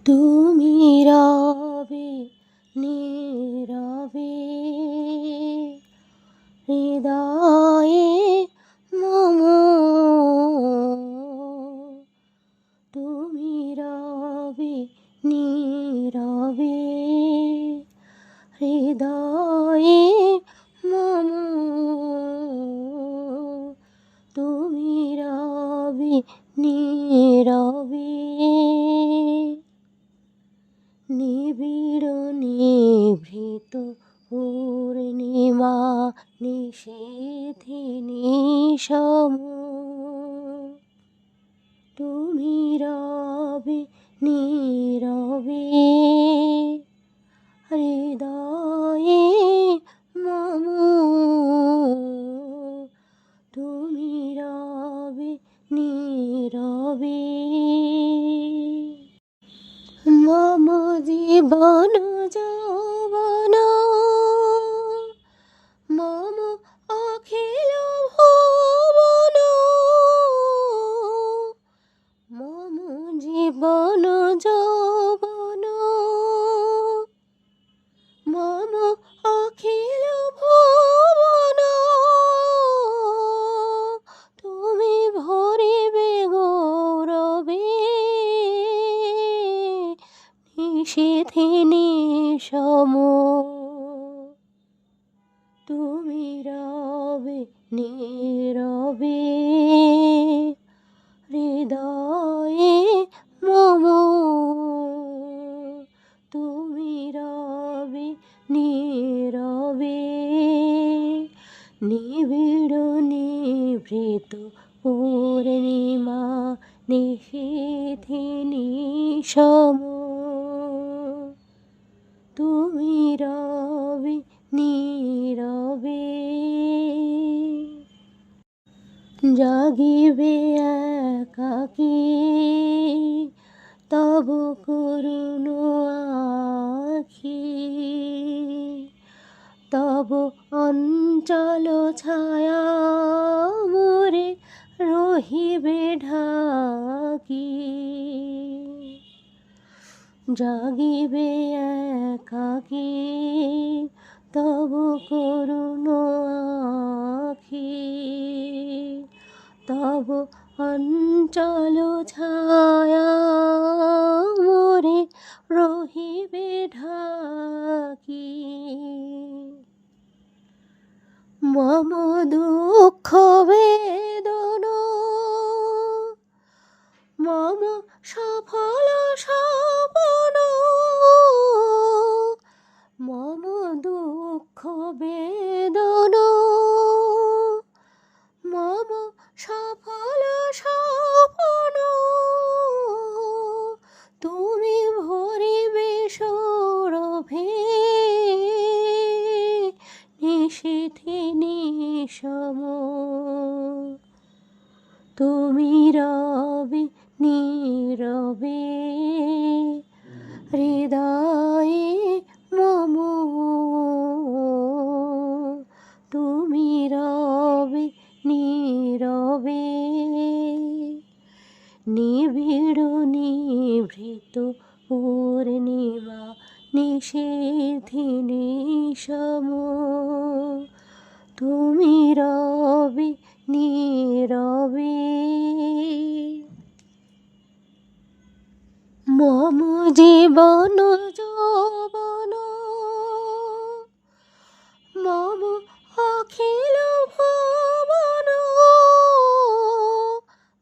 তুমি রবে নীরবে হৃদয়ে মম, তুমি রবে নীরবে হৃদয়ে মম, তুমি রবে নীরবে নিবিড় নিভৃত পূর্ণিমা নিশীথিনী সম, তুমি রবে নীরবে হৃদয়ে মম, তুমি রবে নীরবে। মম জীবন যৌবন মম অখিল ভুবন, মম জীবন যৌবন মম অখিল ভুবন, তুমি ভরিবে গৌরবে নিশীথিনী সম, তুমি রবে নীরবে হৃদয়ে মম, তুমি রবে নীরবে নিবিড় নিভৃত পূর্ণিমা নিশীথিনী সম, তুমি রবে নীরবে। জাগিবে একাকী তব করুণ আখি, তব অঞ্চল ছায়া মোরে রহিবে ঢাকি, জাগিবে একাকী তব করুণ আখি, তব অঞ্চল ছায়া মোরে রহিবে ঢাকি, মম দুঃখ বেদন মম সফল স্বপন, মম দুঃখ বেদন মম সফল স্বপন, তুমি ভরিবে সৌরভে নিশীথিনী সম, তুমি রবে নীরবে হৃদয়ে মম, তুমি রবে নীরবে নিবিড় নিভৃত পূর্ণিমা নিশীথিনী সম, তুমি রবে নীরবে। মম জীবন যৌবন মম অখিল ভুবন,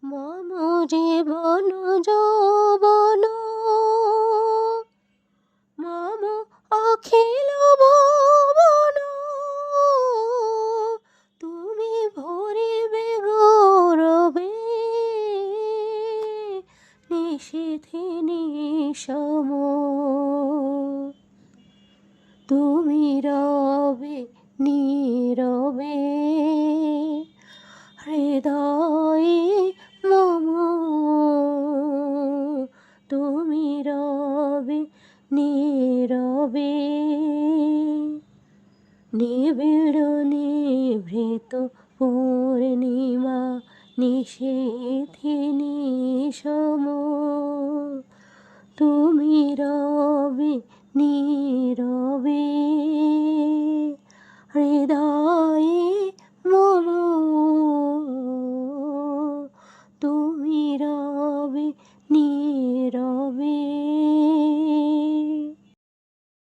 মম জীবন যৌবন মম অখিল ভুবন, তুমি ভরিবে গৌরবে নিশীথিনী সম, তুমি রবে নীরবে হৃদয়ে মম, তুমি রবে নীরবে নিবিড় নিভৃত পূর্ণিমা নিশীথিনী সম, তুমি নীরবে হৃদয়ে মম তুমি রবে নীরবে